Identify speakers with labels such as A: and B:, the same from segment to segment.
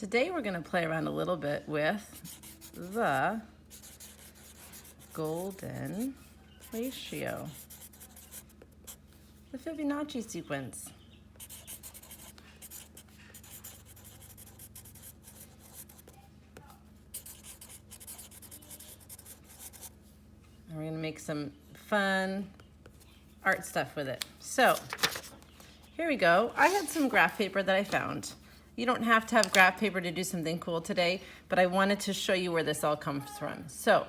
A: Today we're going to play around a little bit with the golden ratio, the Fibonacci sequence. And we're going to make some fun art stuff with it. So here we go. I had some graph paper that I found. You don't have to have graph paper to do something cool today, but I wanted to show you where this all comes from. So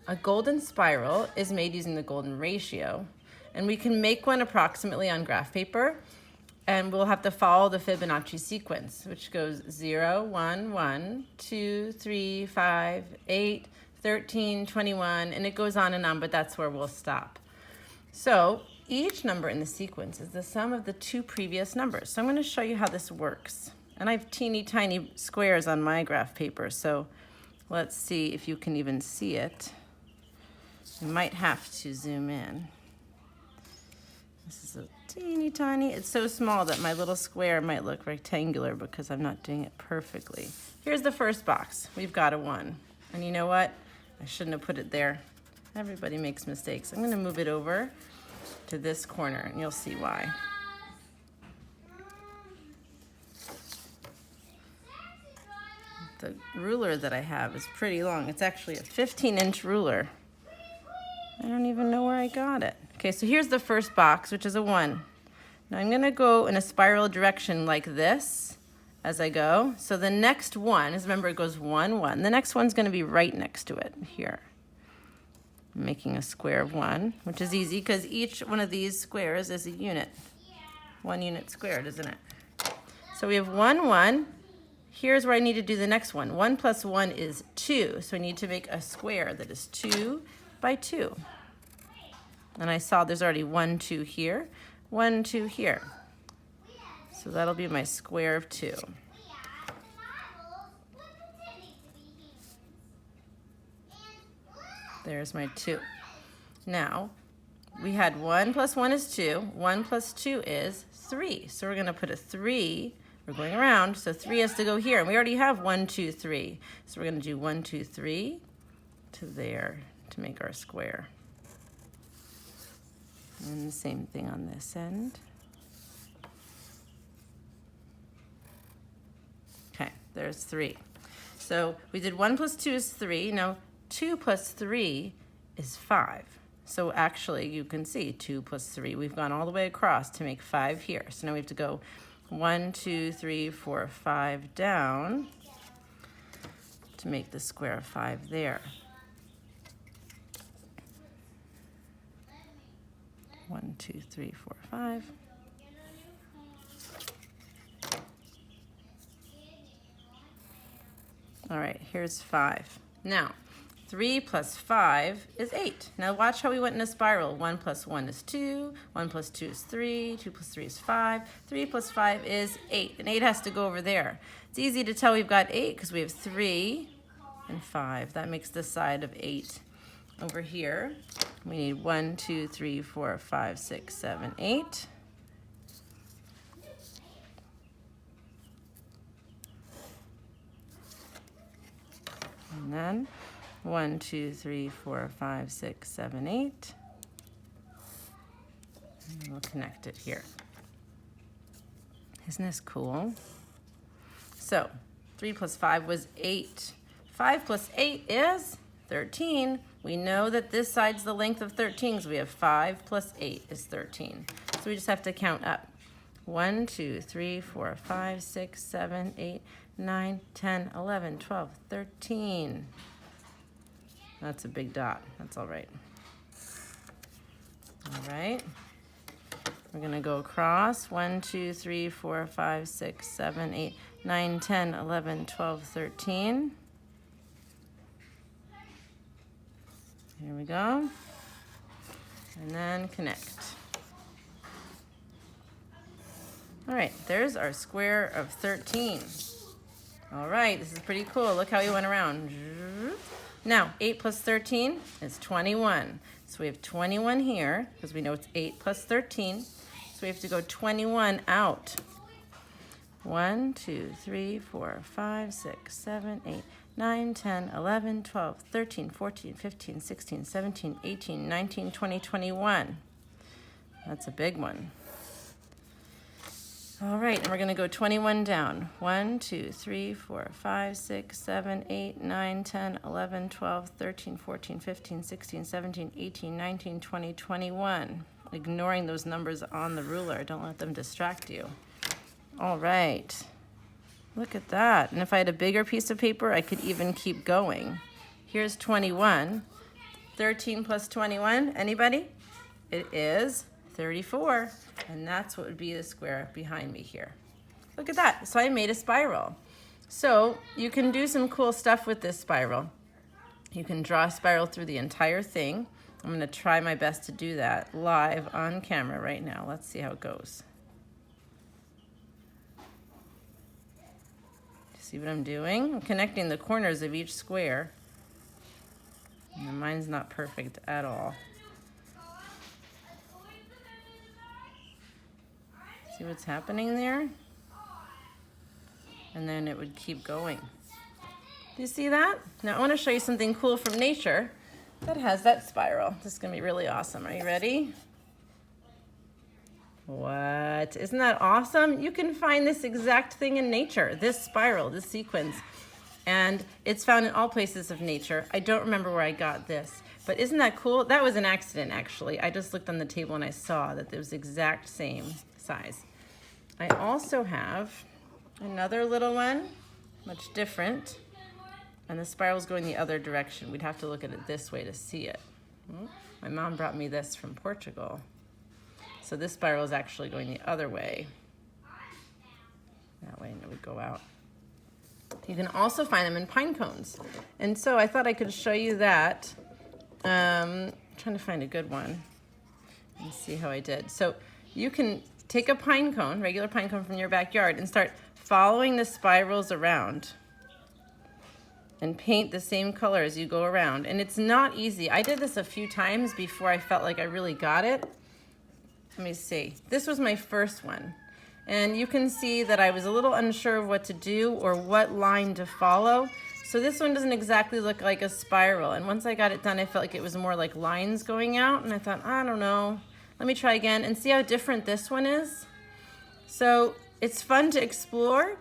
A: a golden spiral is made using the golden ratio, and we can make one approximately on graph paper, and we'll have to follow the Fibonacci sequence, which goes 0, 1, 1, 2, 3, 5, 8, 13, 21, and it goes on and on, but that's where we'll stop. So each number in the sequence is the sum of the two previous numbers. So I'm going to show you how this works. And I have teeny tiny squares on my graph paper, so let's see if you can even see it. You might have to zoom in. This is a teeny tiny, it's so small that my little square might look rectangular because I'm not doing it perfectly. Here's the first box. We've got a 1. And you know what? I shouldn't have put it there. Everybody makes mistakes. I'm going to move it over to this corner, and you'll see why. The ruler that I have is pretty long. It's actually a 15-inch ruler. I don't even know where I got it. Okay, so here's the first box, which is a 1. Now I'm going to go in a spiral direction like this as I go. So the next one is, remember, it goes 1, 1. The next one's going to be right next to it here. I'm making a square of 1, which is easy because each one of these squares is a unit. 1 unit squared, isn't it? So we have 1, 1. Here's where I need to do the next one. 1 plus 1 is 2. So I need to make a square that is 2 by 2. And I saw there's already 1, 2 here, 1, 2 here. So that'll be my square of 2. There's my 2. Now, we had 1 plus 1 is 2. 1 plus 2 is 3. So we're going to put a 3. We're going around, so 3 has to go here. And we already have 1, 2, 3. So we're going to do 1, 2, 3 to there to make our square. And the same thing on this end. Okay, there's 3. So we did 1 plus 2 is 3. Now, 2 plus 3 is 5. So actually, you can see 2 plus 3. We've gone all the way across to make 5 here. So now we have to go 1, 2, 3, 4, 5 down to make the square of 5 there. 1, 2, 3, 4, 5. All right, here's 5. Now, 3 plus 5 is 8. Now watch how we went in a spiral. 1 plus 1 is 2. 1 plus 2 is 3. 2 plus 3 is 5. 3 plus 5 is 8. And 8 has to go over there. It's easy to tell we've got 8 because we have 3 and 5. That makes the side of 8. Over here, we need 1, 2, 3, 4, 5, 6, 7, 8. And then 1, 2, 3, 4, 5, 6, 7, 8. And we'll connect it here. Isn't this cool? So 3 plus 5 was 8. 5 plus 8 is 13. We know that this side's the length of 13, so we have 5 plus 8 is 13. So we just have to count up. 1, 2, 3, 4, 5, 6, 7, 8, 9, 10, 11, 12, 13. That's a big dot. That's all right. All right. We're going to go across. 1, 2, 3, 4, 5, 6, 7, 8, 9, 10, 11, 12, 13. Here we go. And then connect. All right, there's our square of 13. All right, this is pretty cool. Look how we went around. Now, 8 plus 13 is 21. So we have 21 here, because we know it's 8 plus 13. So we have to go 21 out. 1, 2, 3, 4, 5, 6, 7, 8, 9, 10, 11, 12, 13, 14, 15, 16, 17, 18, 19, 20, 21. That's a big one. All right, and we're going to go 21 down. 1, 2, 3, 4, 5, 6, 7, 8, 9, 10, 11, 12, 13, 14, 15, 16, 17, 18, 19, 20, 21. Ignoring those numbers on the ruler. Don't let them distract you. All right. Look at that. And if I had a bigger piece of paper, I could even keep going. Here's 21. 13 plus 21, anybody? It is 34. And that's what would be the square behind me here. Look at that. So I made a spiral. So you can do some cool stuff with this spiral. You can draw a spiral through the entire thing. I'm going to try my best to do that live on camera right now. Let's see how it goes. See what I'm doing? I'm connecting the corners of each square. And mine's not perfect at all. See what's happening there? And then it would keep going. Do you see that? Now I want to show you something cool from nature that has that spiral. This is going to be really awesome. Are you ready? What? Isn't that awesome? You can find this exact thing in nature, this spiral, this sequence. And it's found in all places of nature. I don't remember where I got this, but isn't that cool? That was an accident, actually. I just looked on the table and I saw that it was the exact same size. I also have another little one, much different. And the spiral's going the other direction. We'd have to look at it this way to see it. My mom brought me this from Portugal. So this spiral is actually going the other way. That way, and it would go out. You can also find them in pine cones. And so I thought I could show you that. I'm trying to find a good one and see how I did. So you can take a pine cone, regular pine cone from your backyard, and start following the spirals around and paint the same color as you go around. And it's not easy. I did this a few times before I felt like I really got it. Let me see. This was my first one. And you can see that I was a little unsure of what to do or what line to follow. So this one doesn't exactly look like a spiral. And once I got it done, I felt like it was more like lines going out. And I thought, I don't know. Let me try again and see how different this one is. So it's fun to explore.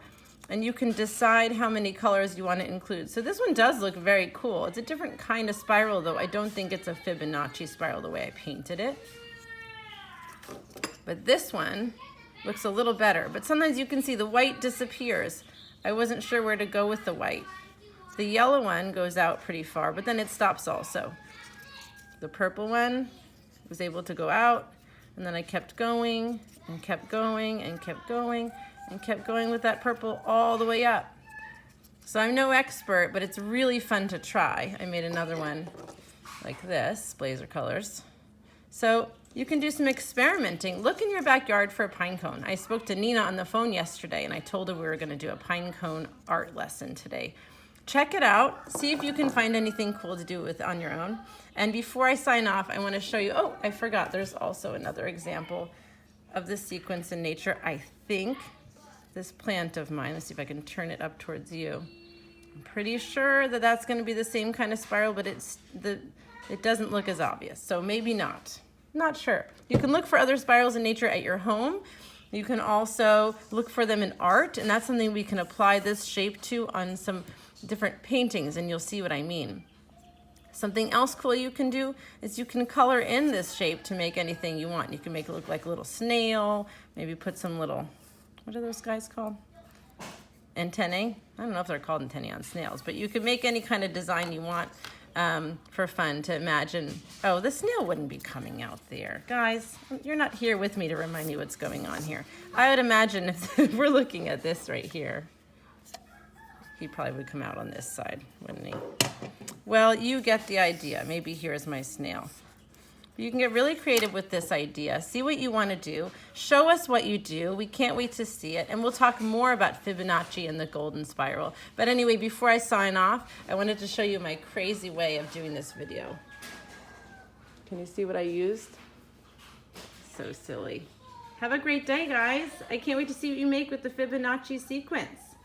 A: And you can decide how many colors you want to include. So this one does look very cool. It's a different kind of spiral, though. I don't think it's a Fibonacci spiral the way I painted it. But this one looks a little better. But sometimes you can see the white disappears. I wasn't sure where to go with the white. The yellow one goes out pretty far, but then it stops also. The purple one was able to go out, and then I kept going and kept going and kept going and kept going with that purple all the way up. So I'm no expert, but it's really fun to try. I made another one like this, blazer colors. So you can do some experimenting. Look in your backyard for a pine cone. I spoke to Nina on the phone yesterday, and I told her we were going to do a pine cone art lesson today. Check it out. See if you can find anything cool to do with on your own. And before I sign off, I want to show you, oh, I forgot, there's also another example of this sequence in nature. I think this plant of mine, let's see if I can turn it up towards you. I'm pretty sure that that's going to be the same kind of spiral, but it doesn't look as obvious, so maybe not. Not sure. You can look for other spirals in nature at your home. You can also look for them in art, and that's something we can apply this shape to on some different paintings, and you'll see what I mean. Something else cool you can do is you can color in this shape to make anything you want. You can make it look like a little snail, maybe put some little, what are those guys called? Antennae? I don't know if they're called antennae on snails, but you can make any kind of design you want for fun to imagine. Oh, the snail wouldn't be coming out there. Guys, you're not here with me to remind me what's going on here. I would imagine if we're looking at this right here, he probably would come out on this side, wouldn't he? Well, you get the idea. Maybe here's my snail. You can get really creative with this idea. See what you want to do. Show us what you do. We can't wait to see it. And we'll talk more about Fibonacci and the golden spiral. But anyway, before I sign off, I wanted to show you my crazy way of doing this video. Can you see what I used? So silly. Have a great day, guys. I can't wait to see what you make with the Fibonacci sequence.